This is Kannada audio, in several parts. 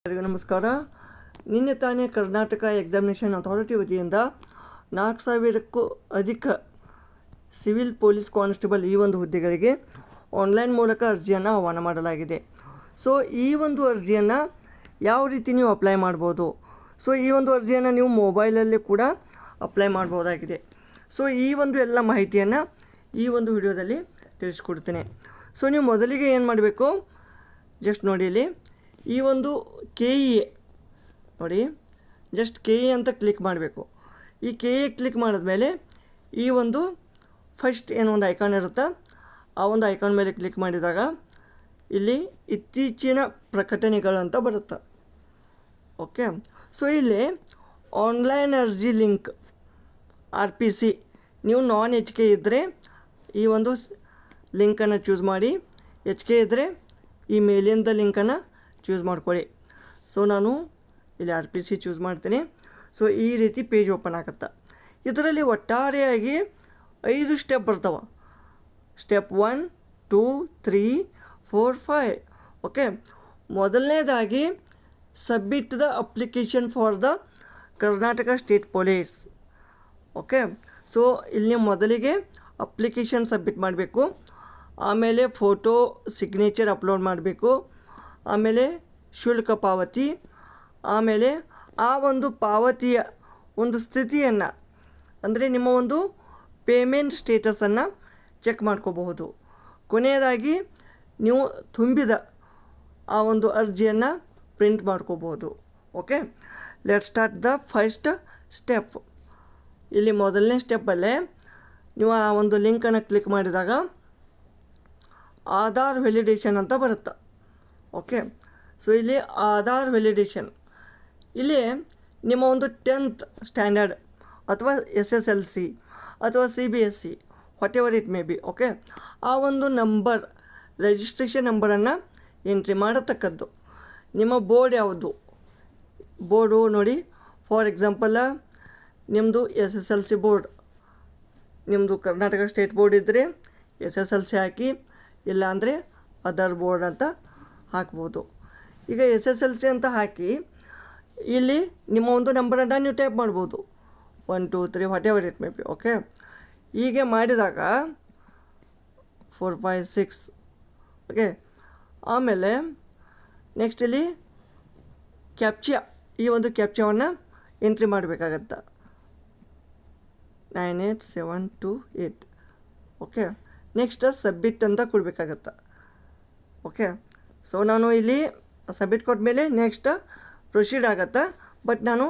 ಎಲ್ಲರಿಗೂ ನಮಸ್ಕಾರ. ನಿನ್ನೆ ತಾನೇ ಕರ್ನಾಟಕ ಎಕ್ಸಾಮಿನೇಷನ್ ಅಥಾರಿಟಿ ವತಿಯಿಂದ 4,000ಕ್ಕೂ ಅಧಿಕ ಸಿವಿಲ್ ಪೊಲೀಸ್ ಕಾನ್ಸ್ಟೇಬಲ್ ಈ ಒಂದು ಹುದ್ದೆಗಳಿಗೆ ಆನ್ಲೈನ್ ಮೂಲಕ ಅರ್ಜಿಯನ್ನು ಆಹ್ವಾನ ಮಾಡಲಾಗಿದೆ. ಸೊ ಈ ಒಂದು ಅರ್ಜಿಯನ್ನು ಯಾವ ರೀತಿ ನೀವು ಅಪ್ಲೈ ಮಾಡ್ಬೋದು? ಸೊ ಈ ಒಂದು ಅರ್ಜಿಯನ್ನು ನೀವು ಮೊಬೈಲಲ್ಲಿ ಕೂಡ ಅಪ್ಲೈ ಮಾಡ್ಬೋದಾಗಿದೆ. ಸೊ ಈ ಒಂದು ಎಲ್ಲ ಮಾಹಿತಿಯನ್ನು ಈ ಒಂದು ವಿಡಿಯೋದಲ್ಲಿ ತಿಳಿಸ್ಕೊಡ್ತೀನಿ. ಸೊ ನೀವು ಮೊದಲಿಗೆ ಏನು ಮಾಡಬೇಕು, ಜಸ್ಟ್ ನೋಡಿ ಇಲ್ಲಿ ಈ ಒಂದು KE ನೋಡಿ, ಜಸ್ಟ್ KE ಅಂತ ಕ್ಲಿಕ್ ಮಾಡಬೇಕು. ಈ KE ಕ್ಲಿಕ್ ಮಾಡಿದ್ಮೇಲೆ ಈ ಒಂದು ಫಸ್ಟ್ ಏನೋ ಒಂದು ಐಕಾನ್ ಇರುತ್ತೆ, ಆ ಒಂದು ಐಕಾನ್ ಮೇಲೆ ಕ್ಲಿಕ್ ಮಾಡಿದಾಗ ಇಲ್ಲಿ ಇತ್ತೀಚಿನ ಪ್ರಕಟಣೆಗಳು ಅಂತ ಬರುತ್ತೆ. ಓಕೆ, ಸೊ ಇಲ್ಲಿ ಆನ್ಲೈನ್ ಅರ್ಜಿ ಲಿಂಕ್ RPC, ನೀವು ನಾನ್ HK ಇದ್ದರೆ ಈ ಒಂದು ಲಿಂಕನ್ನು ಚೂಸ್ ಮಾಡಿ, HK ಇದ್ದರೆ ಈ ಮೇಲಿಂದ ಲಿಂಕನ್ನು ಚೂಸ್ ಮಾಡ್ಕೊಳ್ಳಿ. ಸೊ ನಾನು ಇಲ್ಲಿ RPC ಚೂಸ್ ಮಾಡ್ತೀನಿ. ಸೊ ಈ ರೀತಿ ಪೇಜ್ ಓಪನ್ ಆಗುತ್ತೆ. ಇದರಲ್ಲಿ ಒಟ್ಟಾರೆಯಾಗಿ 5 ಸ್ಟೆಪ್ ಬರ್ತಾವೆ. ಸ್ಟೆಪ್ 1, 2, 3, 4, 5. ಓಕೆ, ಮೊದಲನೇದಾಗಿ submit the application for the Karnataka state police. Okay, so ಇಲ್ಲಿ ಮೊದಲಿಗೆ ಅಪ್ಲಿಕೇಶನ್ ಸಬ್ಮಿಟ್ ಮಾಡಬೇಕು, ಆಮೇಲೆ ಫೋಟೋ ಸಿಗ್ನೇಚರ್ ಅಪ್ಲೋಡ್ ಮಾಡಬೇಕು, ಆಮೇಲೆ ಶುಲ್ಕ ಪಾವತಿ, ಆಮೇಲೆ ಆ ಒಂದು ಪಾವತಿಯ ಒಂದು ಸ್ಥಿತಿಯನ್ನು ಅಂದರೆ ನಿಮ್ಮ ಒಂದು ಪೇಮೆಂಟ್ ಸ್ಟೇಟಸನ್ನು ಚೆಕ್ ಮಾಡ್ಕೋಬಹುದು. ಕೊನೆಯದಾಗಿ ನೀವು ತುಂಬಿದ ಆ ಒಂದು ಅರ್ಜಿಯನ್ನು ಪ್ರಿಂಟ್ ಮಾಡ್ಕೋಬಹುದು. Okay, let start the first step. ಇಲ್ಲಿ ಮೊದಲನೇ ಸ್ಟೆಪ್ಪಲ್ಲೇ ನೀವು ಆ ಒಂದು ಲಿಂಕನ್ನು ಕ್ಲಿಕ್ ಮಾಡಿದಾಗ ಆಧಾರ್ ವ್ಯಾಲಿಡೇಷನ್ ಅಂತ ಬರುತ್ತೆ. ಓಕೆ, ಸೊ ಇಲ್ಲಿ ಆಧಾರ್ ವ್ಯಾಲಿಡೇಷನ್, ಇಲ್ಲಿ ನಿಮ್ಮ ಒಂದು 10th ಸ್ಟ್ಯಾಂಡರ್ಡ್ ಅಥವಾ SSLC ಅಥವಾ CBSE what ever it may B. Okay, ಆ ಒಂದು ನಂಬರ್, ರಿಜಿಸ್ಟ್ರೇಷನ್ ನಂಬರನ್ನು ಎಂಟ್ರಿ ಮಾಡತಕ್ಕದ್ದು. ನಿಮ್ಮ ಬೋರ್ಡ್ ಯಾವುದು, ಬೋರ್ಡು ನೋಡಿ, ಫಾರ್ ಎಕ್ಸಾಂಪಲ್ ನಿಮ್ಮದು SSLC ಬೋರ್ಡ್, ನಿಮ್ಮದು ಕರ್ನಾಟಕ ಸ್ಟೇಟ್ ಬೋರ್ಡ್ ಇದ್ದರೆ SSLC ಹಾಕಿ, ಇಲ್ಲ ಅಂದರೆ ಅದರ್ ಬೋರ್ಡ್ ಅಂತ ಹಾಕ್ಬೋದು. ಈಗ SSLC ಅಂತ ಹಾಕಿ ಇಲ್ಲಿ ನಿಮ್ಮ ಒಂದು ನಂಬರನ್ನು ನೀವು ಟೈಪ್ ಮಾಡ್ಬೋದು, 1 2 3 what ever it may B. Okay, ಹೀಗೆ ಮಾಡಿದಾಗ 4 5 6. ಓಕೆ, ಆಮೇಲೆ ನೆಕ್ಸ್ಟ್ ಇಲ್ಲಿ ಕ್ಯಾಪ್ಚಾ, ಈ ಒಂದು ಕ್ಯಾಪ್ಚಾವನ್ನು ಎಂಟ್ರಿ ಮಾಡಬೇಕಾಗತ್ತೆ, 98728. ಓಕೆ, ನೆಕ್ಸ್ಟ್ ಸಬ್ಮಿಟ್ ಅಂತ ಕೊಡಬೇಕಾಗತ್ತೆ. ಓಕೆ, ಸೊ ನಾನು ಇಲ್ಲಿ ಸಬ್ಮಿಟ್ ಕೊಟ್ಟ ಮೇಲೆ ನೆಕ್ಸ್ಟ್ ಪ್ರೊಸೀಡ್ ಆಗುತ್ತೆ. ಬಟ್ ನಾನು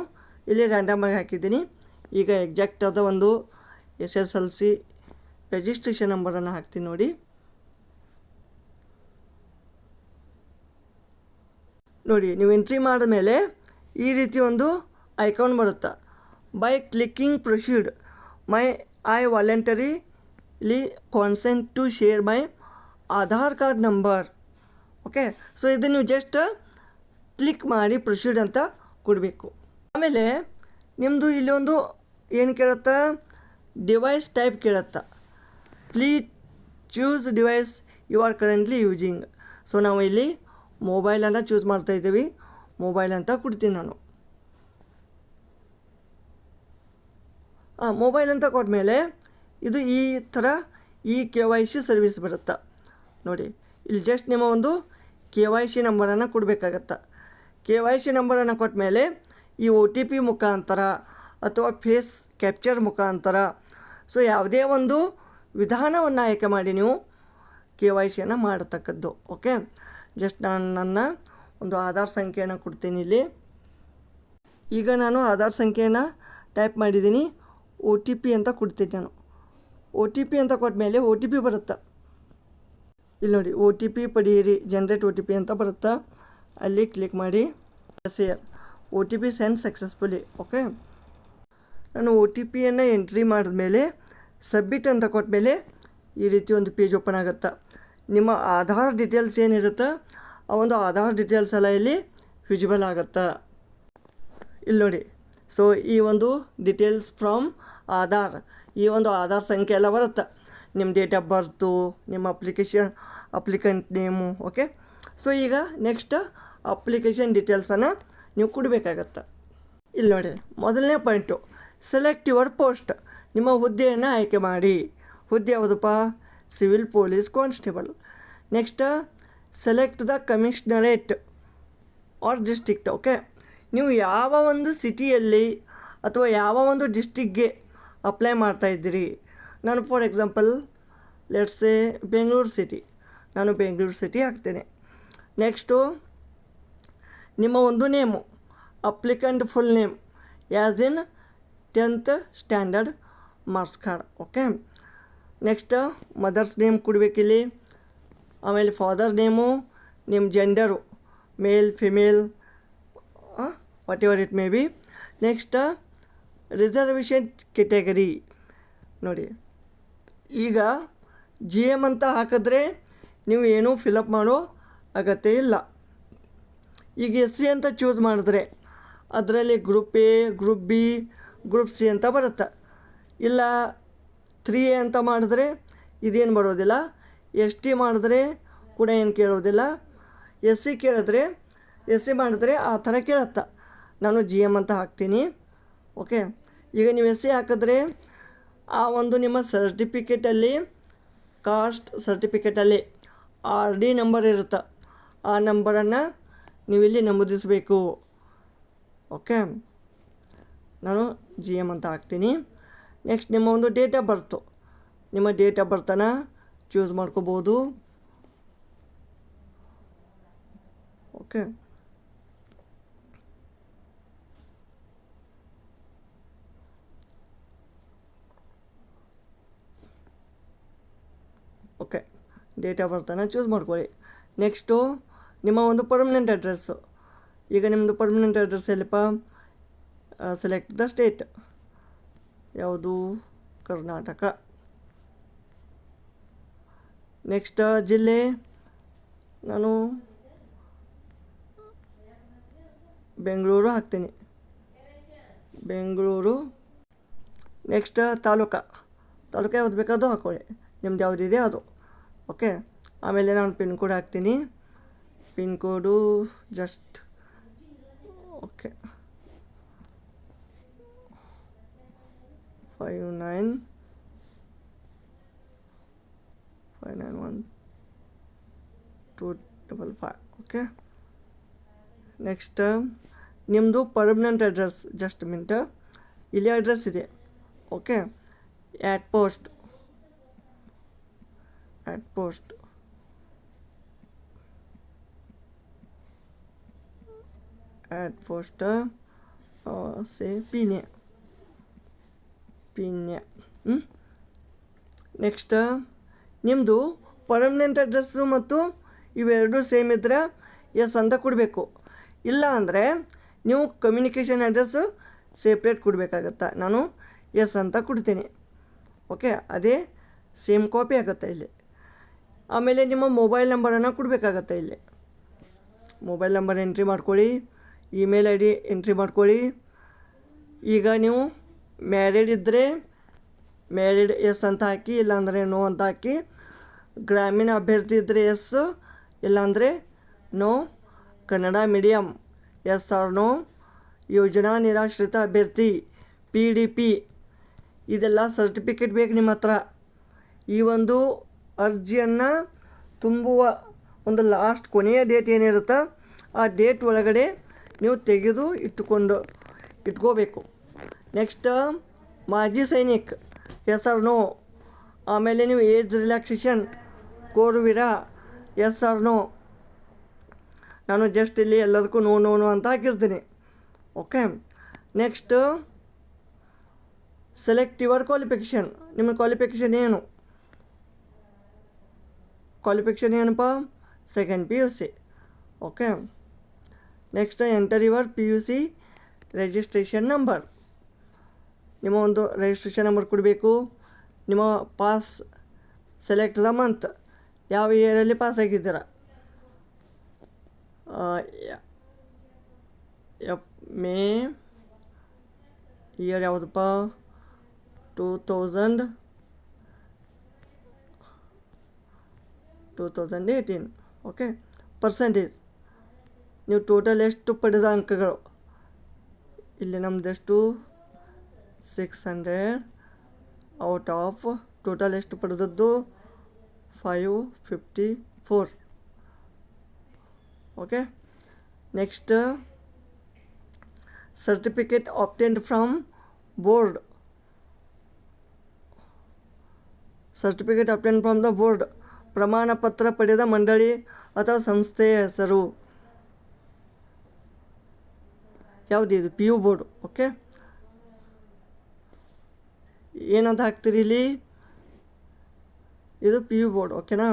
ಇಲ್ಲಿ ರ್ಯಾಂಡಮಾಗಿ ಹಾಕಿದ್ದೀನಿ. ಈಗ ಎಕ್ಸಾಕ್ಟ್ ಆದ ಒಂದು SSLC ರಿಜಿಸ್ಟ್ರೇಷನ್ ನಂಬರನ್ನು ಹಾಕ್ತೀನಿ ನೋಡಿ. ನೋಡಿ, ನೀವು ಎಂಟ್ರಿ ಮಾಡಿದ ಮೇಲೆ ಈ ರೀತಿ ಒಂದು ಐಕಾನ್ ಬರುತ್ತೆ. By clicking proceed I voluntarily consent to share my Aadhaar card number. Okay, so ಇದನ್ನು ನೀವು ಜಸ್ಟ್ ಕ್ಲಿಕ್ ಮಾಡಿ ಪ್ರೊಸೀಡ್ ಅಂತ ಕೊಡಬೇಕು. ಆಮೇಲೆ ನಿಮ್ಮದು ಇಲ್ಲಿ ಒಂದು ಏನು ಕೇಳುತ್ತಾ, ಡಿವೈಸ್ ಟೈಪ್ ಕೇಳುತ್ತಾ, please choose device you are currently using. So ನಾವು ಇಲ್ಲಿ ಮೊಬೈಲನ್ನು ಚೂಸ್ ಮಾಡ್ತಾಯಿದ್ದೀವಿ, ಮೊಬೈಲ್ ಅಂತ ಕೊಡ್ತೀನಿ ನಾನು. ಮೊಬೈಲ್ ಅಂತ ಕೊಟ್ಟಮೇಲೆ ಇದು ಈ ಥರ KYC ಸರ್ವಿಸ್ ಬರುತ್ತೆ ನೋಡಿ. ಇಲ್ಲಿ ಜಸ್ಟ್ ನಿಮ್ಮ ಒಂದು KYC ನಂಬರನ್ನು ಕೊಡಬೇಕಾಗತ್ತೆ. KYC ನಂಬರನ್ನು ಕೊಟ್ಟ ಮೇಲೆ ಈ OTP ಮುಖಾಂತರ ಅಥವಾ ಫೇಸ್ ಕ್ಯಾಪ್ಚರ್ ಮುಖಾಂತರ, ಸೊ ಯಾವುದೇ ಒಂದು ವಿಧಾನವನ್ನು ಆಯ್ಕೆ ಮಾಡಿ ನೀವು KYCಯನ್ನು ಮಾಡತಕ್ಕದ್ದು. ಓಕೆ, ಜಸ್ಟ್ ನಾನು ನನ್ನ ಒಂದು ಆಧಾರ್ ಸಂಖ್ಯೆಯನ್ನು ಕೊಡ್ತೀನಿ ಇಲ್ಲಿ. ಈಗ ನಾನು ಆಧಾರ್ ಸಂಖ್ಯೆಯನ್ನು ಟೈಪ್ ಮಾಡಿದ್ದೀನಿ, OTP ಅಂತ ಕೊಡ್ತೀನಿ ನಾನು. OTP ಅಂತ ಕೊಟ್ಟ ಮೇಲೆ OTP ಬರುತ್ತೆ. ಇಲ್ಲಿ ನೋಡಿ, OTP ಪಡೆಯಿರಿ, ಜನರೇಟ್ OTP ಅಂತ ಬರುತ್ತೆ, ಅಲ್ಲಿ ಕ್ಲಿಕ್ ಮಾಡಿ share OTP send successfully. Okay, ನಾನು OTPಯನ್ನು ಎಂಟ್ರಿ ಮಾಡಿದ್ಮೇಲೆ ಸಬ್ಮಿಟ್ ಅಂತ ಕೊಟ್ಟಮೇಲೆ ಈ ರೀತಿ ಒಂದು ಪೇಜ್ ಓಪನ್ ಆಗುತ್ತೆ. ನಿಮ್ಮ ಆಧಾರ್ ಡೀಟೇಲ್ಸ್ ಏನಿರುತ್ತೆ ಆ ಒಂದು ಆಧಾರ್ ಡೀಟೇಲ್ಸ್ ಎಲ್ಲ ಇಲ್ಲಿ ವಿಸಿಬಲ್ ಆಗುತ್ತೆ. ಇಲ್ಲಿ ನೋಡಿ, ಸೊ ಈ ಒಂದು ಡೀಟೇಲ್ಸ್ ಫ್ರಮ್ ಆಧಾರ್, ಈ ಒಂದು ಆಧಾರ್ ಸಂಖ್ಯೆ ಎಲ್ಲ ಬರುತ್ತೆ, ನಿಮ್ಮ ಡೇಟ್ ಆಫ್ ಬರ್ತು, ನಿಮ್ಮ ಅಪ್ಲಿಕೆಂಟ್ ನೇಮು. ಓಕೆ, ಸೊ ಈಗ ನೆಕ್ಸ್ಟ್ ಅಪ್ಲಿಕೇಶನ್ ಡೀಟೇಲ್ಸನ್ನು ನೀವು ಕೊಡಬೇಕಾಗತ್ತೆ. ಇಲ್ಲಿ ನೋಡಿ, ಮೊದಲನೇ ಪಾಯಿಂಟು ಸೆಲೆಕ್ಟ್ ಯುವರ್ ಪೋಸ್ಟ್. ನಿಮ್ಮ ಹುದ್ದೆಯನ್ನು ಆಯ್ಕೆ ಮಾಡಿ. ಹುದ್ದೆ ಯಾವುದಪ್ಪ? Civil police constable. Next select the commissionerate or district. Okay, ನೀವು ಯಾವ ಒಂದು ಸಿಟಿಯಲ್ಲಿ ಅಥವಾ ಯಾವ ಒಂದು ಡಿಸ್ಟಿಕ್ಗೆ ಅಪ್ಲೈ ಮಾಡ್ತಾಯಿದ್ದೀರಿ. ನಾನು for example let's say Bengaluru city, ನಾನು ಬೆಂಗಳೂರು ಸಿಟಿ ಹಾಕ್ತೇನೆ. ನೆಕ್ಸ್ಟು ನಿಮ್ಮ ಒಂದು name, applicant full name as in 10th standard marks card. Okay, next mother's name ಕೊಡಬೇಕಿಲ್ಲಿ. ಆಮೇಲೆ ಫಾದರ್ ನೇಮು, ನಿಮ್ಮ gender male female whatever it may be. Next reservation category. ನೋಡಿ, ಈಗ GM ಅಂತ ಹಾಕಿದ್ರೆ ನೀವು ಏನೂ ಫಿಲಪ್ ಮಾಡೋ ಅಗತ್ಯ ಇಲ್ಲ. ಈಗ SC ಅಂತ ಚೂಸ್ ಮಾಡಿದ್ರೆ ಅದರಲ್ಲಿ group A, group B, group C ಅಂತ ಬರುತ್ತೆ. ಇಲ್ಲ 3A ಅಂತ ಮಾಡಿದ್ರೆ ಇದೇನು ಬರೋದಿಲ್ಲ. ST ಮಾಡಿದ್ರೆ ಕೂಡ ಏನು ಕೇಳೋದಿಲ್ಲ. SC ಕೇಳಿದ್ರೆ SC ಮಾಡಿದ್ರೆ ಆ ಥರ ಕೇಳುತ್ತೆ. ನಾನು GM ಅಂತ ಹಾಕ್ತೀನಿ. ಓಕೆ, ಈಗ ನೀವು SC ಹಾಕಿದ್ರೆ ಆ ಒಂದು ನಿಮ್ಮ ಸರ್ಟಿಫಿಕೇಟಲ್ಲಿ, ಕಾಸ್ಟ್ ಸರ್ಟಿಫಿಕೇಟಲ್ಲಿ RD ನಂಬರ್ ಇರುತ್ತೆ. ಆ ನಂಬರನ್ನು ನೀವಿಲ್ಲಿ ನಮೂದಿಸಬೇಕು. ಓಕೆ, ನಾನು GM ಅಂತ ಹಾಕ್ತೀನಿ. ನೆಕ್ಸ್ಟ್ ನಿಮ್ಮ ಒಂದು ಡೇಟ್ ಆಫ್ ಬರ್ತು, ನಿಮ್ಮ ಡೇಟ್ ಆಫ್ ಬರ್ತನ್ನು ಚೂಸ್ ಮಾಡ್ಕೋಬೋದು. ಓಕೆ, ಓಕೆ ಡೇಟ್ ಆಫ್ ಬರ್ತನ್ನು ಚೂಸ್ ಮಾಡ್ಕೊಳ್ಳಿ. ನೆಕ್ಸ್ಟು ನಿಮ್ಮ ಒಂದು ಪರ್ಮನೆಂಟ್ ಅಡ್ರೆಸ್ಸು. ಈಗ ನಿಮ್ಮದು ಪರ್ಮನೆಂಟ್ ಅಡ್ರೆಸ್ ಎಲ್ಲಿಪ್ಪ? Select the state. ಯಾವುದು? ಕರ್ನಾಟಕ. ನೆಕ್ಸ್ಟ್ ಜಿಲ್ಲೆ, ನಾನು ಬೆಂಗಳೂರು ಹಾಕ್ತೀನಿ, ಬೆಂಗಳೂರು. ನೆಕ್ಸ್ಟ್ ತಾಲೂಕು ಯಾವುದು ಬೇಕಾದೋ ಹಾಕ್ಕೊಳ್ಳಿ, ನಿಮ್ದು ಯಾವುದಿದೆ ಅದು. ಓಕೆ, ಆಮೇಲೆ ನಾನು ಪಿನ್ ಕೋಡ್ ಹಾಕ್ತೀನಿ. Pin code just okay 59159125. Okay, next ನಿಮ್ಮದು ಪರ್ಮನೆಂಟ್ ಅಡ್ರೆಸ್. ಜಸ್ಟ್ ಮಿನಿಟ್, ಇಲ್ಲಿ ಅಡ್ರೆಸ್ ಇದೆ. Okay, at post say Peenya. Next ನಿಮ್ಮದು ಪರ್ಮನೆಂಟ್ ಅಡ್ರೆಸ್ಸು ಮತ್ತು ಇವೆರಡು ಸೇಮ್ ಇದ್ದರೆ ಎಸ್ ಅಂತ ಕೊಡಬೇಕು. ಇಲ್ಲ ಅಂದರೆ ನೀವು ಕಮ್ಯುನಿಕೇಷನ್ ಅಡ್ರೆಸ್ಸು ಸೆಪ್ರೇಟ್ ಕೊಡಬೇಕಾಗತ್ತೆ. ನಾನು ಎಸ್ ಅಂತ ಕೊಡ್ತೀನಿ. ಓಕೆ, ಅದೇ ಸೇಮ್ ಕಾಪಿ ಆಗುತ್ತೆ ಇಲ್ಲಿ. ಆಮೇಲೆ ನಿಮ್ಮ ಮೊಬೈಲ್ ನಂಬರನ್ನು ಕೊಡಬೇಕಾಗತ್ತೆ ಇಲ್ಲಿ. ಮೊಬೈಲ್ ನಂಬರ್ ಎಂಟ್ರಿ ಮಾಡ್ಕೊಳ್ಳಿ, ಇಮೇಲ್ ID ಎಂಟ್ರಿ ಮಾಡ್ಕೊಳ್ಳಿ. ಈಗ ನೀವು ಮ್ಯಾರಿಡ್ ಇದ್ದರೆ ಮ್ಯಾರಿಡ್ ಎಸ್ ಅಂತ ಹಾಕಿ, ಇಲ್ಲಾಂದರೆ ನೋ ಅಂತ ಹಾಕಿ. ಗ್ರಾಮೀಣ ಅಭ್ಯರ್ಥಿ ಇದ್ದರೆ ಎಸ್, ಇಲ್ಲಾಂದರೆ no. Kannada medium yes or no. ಯೋಜನಾ ನಿರಾಶ್ರಿತ ಅಭ್ಯರ್ಥಿ PDP, ಇದೆಲ್ಲ ಸರ್ಟಿಫಿಕೇಟ್ ಬೇಕು ನಿಮ್ಮ ಹತ್ರ. ಈ ಒಂದು ಅರ್ಜಿಯನ್ನು ತುಂಬುವ ಒಂದು ಲಾಸ್ಟ್ ಕೊನೆಯ ಡೇಟ್ ಏನಿರುತ್ತೋ ಆ ಡೇಟ್ ಒಳಗಡೆ ನೀವು ತೆಗೆದು ಇಟ್ಕೋಬೇಕು. ನೆಕ್ಸ್ಟ್ ಮಾಜಿ ಸೈನಿಕ್ ಎಸ್ ಆರ್ ನೋ. ಆಮೇಲೆ ನೀವು ಏಜ್ ರಿಲ್ಯಾಕ್ಸೇಷನ್ ಕೋರುವಿರಾ ಎಸ್ ಆರ್ ನೋ. ನಾನು ಜಸ್ಟ್ ಇಲ್ಲಿ ಎಲ್ಲದಕ್ಕೂ ನೋ ಅಂತ ಹಾಕಿರ್ತೀನಿ. Okay, next select your qualification. ನಿಮ್ಮ ಕ್ವಾಲಿಫಿಕೇಷನ್ ಏನಪ್ಪ? Second PUC. Okay, next enter your PUC registration number. ನಿಮ್ಮ ಒಂದು ರಿಜಿಸ್ಟ್ರೇಷನ್ ನಂಬರ್ ಕೊಡಬೇಕು. ನಿಮ್ಮ ಪಾಸ್, ಸೆಲೆಕ್ಟ್ ದ ಮಂತ್, ಯಾವ ಇಯರಲ್ಲಿ ಪಾಸ್ ಆಗಿದ್ದೀರ. ಮೇ ಇಯರ್ ಯಾವುದಪ್ಪ? 2018. ಓಕೆ, ಪರ್ಸೆಂಟೇಜ್ ನೀವು ಟೋಟಲ್ ಎಷ್ಟು ಪಡೆದ ಅಂಕಗಳು, ಇಲ್ಲಿ ನಮ್ಮದೆಷ್ಟು 600 ಔಟ್ ಆಫ್ ಟೋಟಲ್ ಎಷ್ಟು ಪಡೆದದ್ದು 554. Okay, next certificate obtained from board. Certificate obtained from the board, ಪ್ರಮಾಣ ಪತ್ರ ಪಡೆದ ಮಂಡಳಿ ಅಥವಾ ಸಂಸ್ಥೆಯ ಹೆಸರು ಯಾವುದು? ಇದು PU ಬೋರ್ಡು. ಓಕೆ, ಏನಂತ ಹಾಕ್ತೀರಿ ಇಲ್ಲಿ? ಇದು PU ಬೋರ್ಡ್. ಓಕೆನಾ?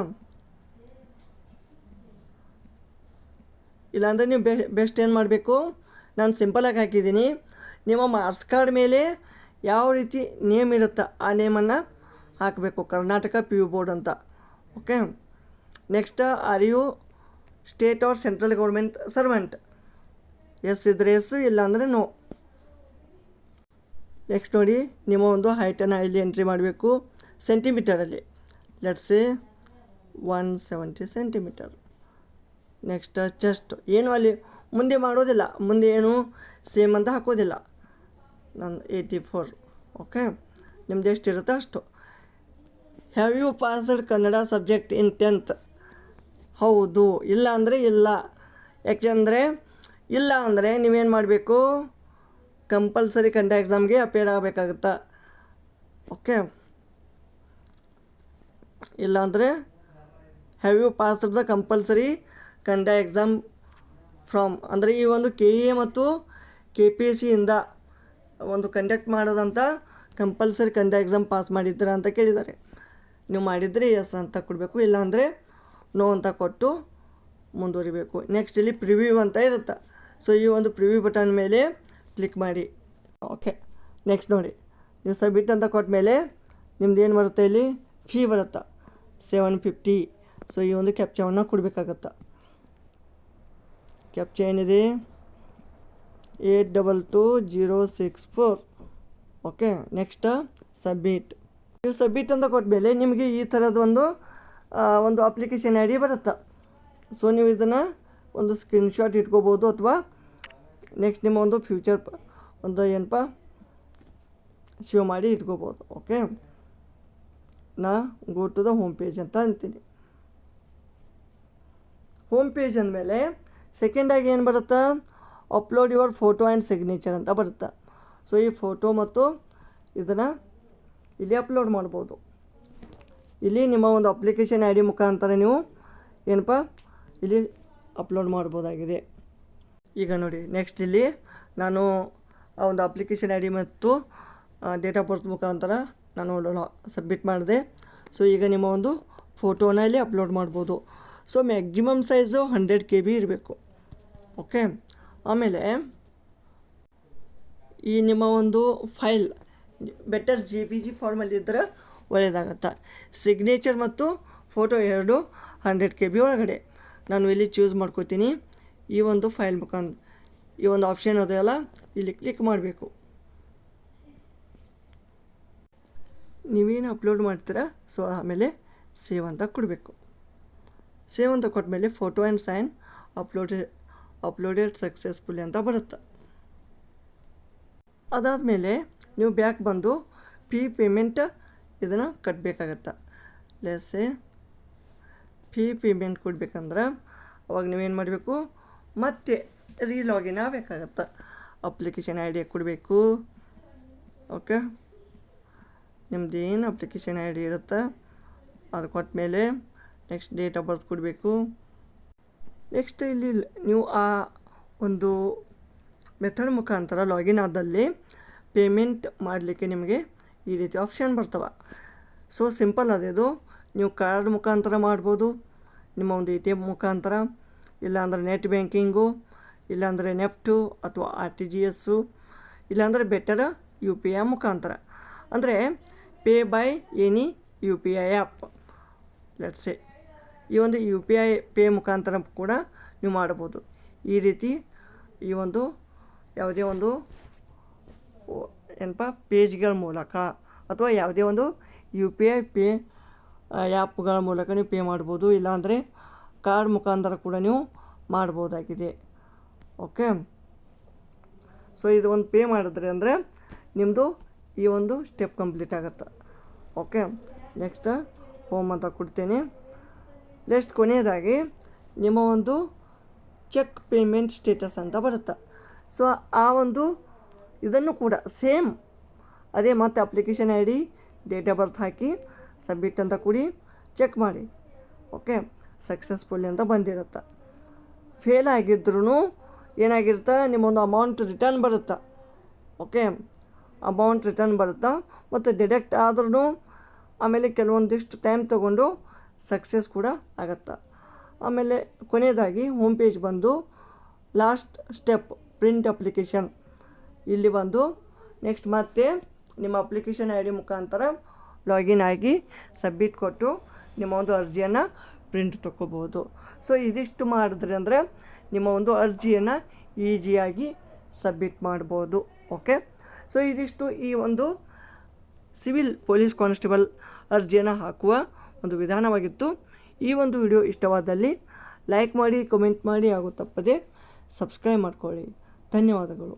ಇಲ್ಲಾಂದರೆ ನೀವು ಬೆಸ್ಟ್ ಏನು ಮಾಡಬೇಕು, ನಾನು ಸಿಂಪಲಾಗಿ ಹಾಕಿದ್ದೀನಿ, ನಿಮ್ಮ ಮಾರ್ಕ್ಸ್ ಕಾರ್ಡ್ ಮೇಲೆ ಯಾವ ರೀತಿ ನೇಮ್ ಇರುತ್ತಾ ಆ ನೇಮನ್ನು ಹಾಕಬೇಕು, ಕರ್ನಾಟಕ PU ಬೋರ್ಡ್ ಅಂತ. Okay, next are you state or central government servant? Yes ಇದ್ದರೆ ಎಸ್, ಇಲ್ಲ ಅಂದರೆ ನೋ. ನೆಕ್ಸ್ಟ್ ನೋಡಿ, ನಿಮ್ಮ ಒಂದು ಹೈಟನ್ನು ಇಲ್ಲಿ ಎಂಟ್ರಿ ಮಾಡಬೇಕು ಸೆಂಟಿಮೀಟರಲ್ಲಿ. Let's 170 centimetre. ನೆಕ್ಸ್ಟ್ ಚೆಸ್ಟ್, ಏನು ಅಲ್ಲಿ ಮುಂದೆ ಮಾಡೋದಿಲ್ಲ, ಮುಂದೆ ಏನು ಸೇಮ್ ಅಂತ ಹಾಕೋದಿಲ್ಲ. ನಾನು 84. ಓಕೆ, ನಿಮ್ದು ಎಷ್ಟಿರುತ್ತೆ ಅಷ್ಟು. Have you passed Kannada subject in 10th? ಹೌದು. ಇಲ್ಲ ಅಂದರೆ ಇಲ್ಲ. ಯಾಕೆಂದರೆ ಇಲ್ಲ ಅಂದರೆ ನೀವೇನು ಮಾಡಬೇಕು, ಕಂಪಲ್ಸರಿ ಕನ್ನಡ ಎಕ್ಸಾಮ್ಗೆ ಅಪೇರ್ ಆಗಬೇಕಾಗುತ್ತಾ. ಓಕೆ, ಇಲ್ಲಾಂದರೆ have you passed the compulsory Kannada exam from, ಅಂದರೆ ಈ ಒಂದು KEA ಮತ್ತು KPSC ಇಂದ ಒಂದು ಕಂಡಕ್ಟ್ ಮಾಡೋದಂಥ ಕಂಪಲ್ಸರಿ ಕನ್ನಡ ಎಕ್ಸಾಮ್ ಪಾಸ್ ಮಾಡಿದ್ದೀರಾ ಅಂತ ಕೇಳಿದ್ದಾರೆ. ನೀವು ಮಾಡಿದರೆ ಎಸ್ ಅಂತ ಕೊಡಬೇಕು, ಇಲ್ಲಾಂದರೆ ನೋ ಅಂತ ಕೊಟ್ಟು ಮುಂದುವರಿಬೇಕು. ನೆಕ್ಸ್ಟ್ ಇಲ್ಲಿ ಪ್ರಿವ್ಯೂ ಅಂತ ಇರುತ್ತೆ. ಸೊ ಈ ಒಂದು ಪ್ರಿವ್ಯೂ ಬಟನ್ ಮೇಲೆ ಕ್ಲಿಕ್ ಮಾಡಿ. ಓಕೆ, ನೆಕ್ಸ್ಟ್ ನೋಡಿ, ನೀವು ಸಬ್ಮಿಟ್ ಅಂತ ಕೊಟ್ಟ ಮೇಲೆ ನಿಮ್ದು ಏನು ಬರುತ್ತೆ, ಇಲ್ಲಿ ಫೀ ಬರುತ್ತೆ 750. ಸೊ ಈ ಒಂದು ಕ್ಯಾಪ್ಚಾವನ್ನು ಕೊಡಬೇಕಾಗತ್ತೆ. ಕ್ಯಾಪ್ಚಾ ಏನಿದೆ 822064. Okay, next submit. ನೀವು ಸಬ್ಮಿಟ್ ಅಂತ ಕೊಟ್ಟ ಮೇಲೆ ನಿಮಗೆ ಈ ಥರದ ಒಂದು ಅಪ್ಲಿಕೇಶನ್ ID ಬರುತ್ತೆ. ಸೊ ನೀವು ಇದನ್ನು ಒಂದು ಸ್ಕ್ರೀನ್ಶಾಟ್ ಇಟ್ಕೋಬೋದು, ಅಥವಾ ನೆಕ್ಸ್ಟ್ ನಿಮ್ಮ ಒಂದು ಫ್ಯೂಚರ್ ಒಂದು ಏನಪ್ಪ ಸೇವ್ ಮಾಡಿ ಇಟ್ಕೋಬೋದು. ಓಕೆ, ನಾ go to the home page ಅಂತ ಅಂತೀನಿ. ಹೋಮ್ ಪೇಜ್ ಅಂದಮೇಲೆ ಸೆಕೆಂಡಾಗಿ ಏನು ಬರುತ್ತೆ, upload your photo and signature ಅಂತ ಬರುತ್ತೆ. ಸೊ ಈ ಫೋಟೋ ಮತ್ತು ಇದನ್ನು ಇಲ್ಲಿ ಅಪ್ಲೋಡ್ ಮಾಡ್ಬೋದು. ಇಲ್ಲಿ ನಿಮ್ಮ ಒಂದು ಅಪ್ಲಿಕೇಶನ್ ID ಮುಖಾಂತರ ನೀವು ಏನಪ್ಪ ಇಲ್ಲಿ ಅಪ್ಲೋಡ್ ಮಾಡ್ಬೋದಾಗಿದೆ. ಈಗ ನೋಡಿ, ನೆಕ್ಸ್ಟ್ ಇಲ್ಲಿ ನಾನು ಆ ಒಂದು ಅಪ್ಲಿಕೇಶನ್ ID ಮತ್ತು ಡೇಟ್ ಆಫ್ ಬರ್ತ್ ಮುಖಾಂತರ ನಾನು ಸಬ್ಮಿಟ್ ಮಾಡಿದೆ. ಸೊ ಈಗ ನಿಮ್ಮ ಒಂದು ಫೋಟೋನ ಇಲ್ಲಿ ಅಪ್ಲೋಡ್ ಮಾಡ್ಬೋದು. ಸೊ ಮ್ಯಾಕ್ಸಿಮಮ್ ಸೈಜು 100 KB ಇರಬೇಕು. ಓಕೆ, ಆಮೇಲೆ ಈ ನಿಮ್ಮ ಒಂದು ಫೈಲ್ ಬೆಟರ್ JPG ಫಾರ್ಮಲ್ಲಿ ಇದ್ದರೆ ಒಳ್ಳೆಯದಾಗತ್ತೆ. ಸಿಗ್ನೇಚರ್ ಮತ್ತು ಫೋಟೋ ಎರಡು 100 KB ಒಳಗಡೆ. ನಾನು ಇಲ್ಲಿ ಚೂಸ್ ಮಾಡ್ಕೋತೀನಿ. ಈ ಒಂದು ಫೈಲ್ ಮುಖಾಂತರ ಈ ಒಂದು ಆಪ್ಷನ್ ಅದೆಯಲ್ಲ, ಇಲ್ಲಿ ಕ್ಲಿಕ್ ಮಾಡಬೇಕು. ನೀವೇನು ಅಪ್ಲೋಡ್ ಮಾಡ್ತೀರಾ, ಸೊ ಆಮೇಲೆ ಸೇವ್ ಅಂತ ಕೊಡಬೇಕು. ಸೇವ್ ಅಂತ ಕೊಟ್ಟ ಮೇಲೆ photo and sign uploaded successfully ಅಂತ ಬರುತ್ತೆ. ಅದಾದಮೇಲೆ ನೀವು ಬ್ಯಾಕ್ ಬಂದು ಫೀ ಪೇಮೆಂಟ್ ಇದನ್ನು ಕಟ್ಟಬೇಕಾಗತ್ತೆ. ಲೆಸ್ಸೆ ಫೀ ಪೇಮೆಂಟ್ ಕೊಡಬೇಕಂದ್ರೆ ಅವಾಗ ನೀವೇನು ಮಾಡಬೇಕು, ಮತ್ತೆ ರೀಲಾಗಿನ್ ಆಗಬೇಕಾಗತ್ತೆ. ಅಪ್ಲಿಕೇಶನ್ ID ಕೊಡಬೇಕು. ಓಕೆ, ನಿಮ್ದು ಏನು ಅಪ್ಲಿಕೇಶನ್ ID ಇರುತ್ತೆ ಅದು ಕೊಟ್ಟ ಮೇಲೆ ನೆಕ್ಸ್ಟ್ ಡೇಟ್ ಆಫ್ ಬರ್ತ್ ಕೊಡಬೇಕು. ನೆಕ್ಸ್ಟ್ ಇಲ್ಲಿ ನೀವು ಆ ಒಂದು ಮೆಥಡ್ ಮುಖಾಂತರ ಲಾಗಿನ್ ಆದಲ್ಲಿ ಪೇಮೆಂಟ್ ಮಾಡಲಿಕ್ಕೆ ನಿಮಗೆ ಈ ರೀತಿ ಆಪ್ಷನ್ ಬರ್ತವೆ. ಸೊ ಸಿಂಪಲ್ ಅದೇದು. ನೀವು ಕಾರ್ಡ್ ಮುಖಾಂತರ ಮಾಡ್ಬೋದು, ನಿಮ್ಮ ಒಂದು ATM ಮುಖಾಂತರ, ಇಲ್ಲಾಂದರೆ ನೆಟ್ ಬ್ಯಾಂಕಿಂಗು, ಇಲ್ಲಾಂದರೆ ನೆಫ್ಟು ಅಥವಾ RTGS, ಇಲ್ಲಾಂದರೆ ಬೆಟರ್ UPI ಮುಖಾಂತರ, ಅಂದರೆ pay by any UPI app. Let's say ಈ ಒಂದು UPI ಪೇ ಮುಖಾಂತರ ಕೂಡ ನೀವು ಮಾಡ್ಬೋದು. ಈ ರೀತಿ ಈ ಒಂದು ಯಾವುದೇ ಒಂದು ಏನಪ್ಪ ಪೇಜ್ಗಳ ಮೂಲಕ ಅಥವಾ ಯಾವುದೇ ಒಂದು UPI ಪೇ ಆ್ಯಪ್ಗಳ ಮೂಲಕ ನೀವು ಪೇ ಮಾಡ್ಬೋದು, ಇಲ್ಲಾಂದರೆ ಕಾರ್ಡ್ ಮುಖಾಂತರ ಕೂಡ ನೀವು ಮಾಡ್ಬೋದಾಗಿದೆ. ಓಕೆ. ಸೊ ಇದು ಒಂದು ಪೇ ಮಾಡಿದ್ರಿ ಅಂದರೆ ನಿಮ್ಮದು ಈ ಒಂದು ಸ್ಟೆಪ್ ಕಂಪ್ಲೀಟ್ ಆಗುತ್ತೆ. ಓಕೆ. ನೆಕ್ಸ್ಟ್ ಹೋಮ್ ಅಂತ ಕೊಡ್ತೀನಿ. ನೆಕ್ಸ್ಟ್ ಕೊನೆಯದಾಗಿ ನಿಮ್ಮ ಒಂದು ಚೆಕ್ ಪೇಮೆಂಟ್ ಸ್ಟೇಟಸ್ ಅಂತ ಬರುತ್ತೆ. ಸೊ ಆ ಒಂದು ಇದನ್ನು ಕೂಡ ಸೇಮ್ ಅದೇ ಮತ್ತು application I D, date of birth hockey submit ಅಂತ ಕೊಡಿ, ಚೆಕ್ ಮಾಡಿ. ಓಕೆ. ಸಕ್ಸಸ್ಫುಲ್ ಅಂತ ಬಂದಿರುತ್ತೆ. ಫೇಲ್ ಆಗಿದ್ರೂ ಏನಾಗಿರುತ್ತೆ, ನಿಮ್ಮೊಂದು ಅಮೌಂಟ್ ರಿಟರ್ನ್ ಬರುತ್ತೆ. ಓಕೆ. ಅಮೌಂಟ್ ರಿಟರ್ನ್ ಬರುತ್ತೆ ಮತ್ತು ಡಿಡಕ್ಟ್ ಆದ್ರೂ ಆಮೇಲೆ ಕೆಲವೊಂದಿಷ್ಟು ಟೈಮ್ ತೊಗೊಂಡು ಸಕ್ಸಸ್ ಕೂಡ ಆಗುತ್ತೆ. ಆಮೇಲೆ ಕೊನೆಯದಾಗಿ ಹೋಮ್ ಪೇಜ್ ಬಂದು ಲಾಸ್ಟ್ ಸ್ಟೆಪ್ ಪ್ರಿಂಟ್ ಅಪ್ಲಿಕೇಶನ್ ಇಲ್ಲಿ ಬಂದು ನೆಕ್ಸ್ಟ್ ಮತ್ತೆ ನಿಮ್ಮ ಅಪ್ಲಿಕೇಶನ್ ಐ ಡಿ ಮುಖಾಂತರ ಲಾಗಿನ್ ಆಗಿ ಸಬ್ಮಿಟ್ ಕೊಟ್ಟು ನಿಮ್ಮ ಒಂದು ಅರ್ಜಿಯನ್ನು ಪ್ರಿಂಟ್ ತೊಗೋಬೋದು. ಸೊ ಇದಿಷ್ಟು ಮಾಡಿದ್ರಿ ಅಂದರೆ ನಿಮ್ಮ ಒಂದು ಅರ್ಜಿಯನ್ನು ಈಸಿಯಾಗಿ ಸಬ್ಮಿಟ್ ಮಾಡ್ಬೋದು. ಓಕೆ. ಸೊ ಇದಿಷ್ಟು ಈ ಒಂದು ಸಿವಿಲ್ ಪೊಲೀಸ್ ಕಾನ್ಸ್ಟೇಬಲ್ ಅರ್ಜಿಯನ್ನು ಹಾಕುವ ಒಂದು ವಿಧಾನವಾಗಿತ್ತು. ಈ ಒಂದು ವಿಡಿಯೋ ಇಷ್ಟವಾದಲ್ಲಿ ಲೈಕ್ ಮಾಡಿ, ಕಮೆಂಟ್ ಮಾಡಿ ಹಾಗೂ ತಪ್ಪದೆ ಸಬ್ಸ್ಕ್ರೈಬ್ ಮಾಡ್ಕೊಳ್ಳಿ. ಧನ್ಯವಾದಗಳು.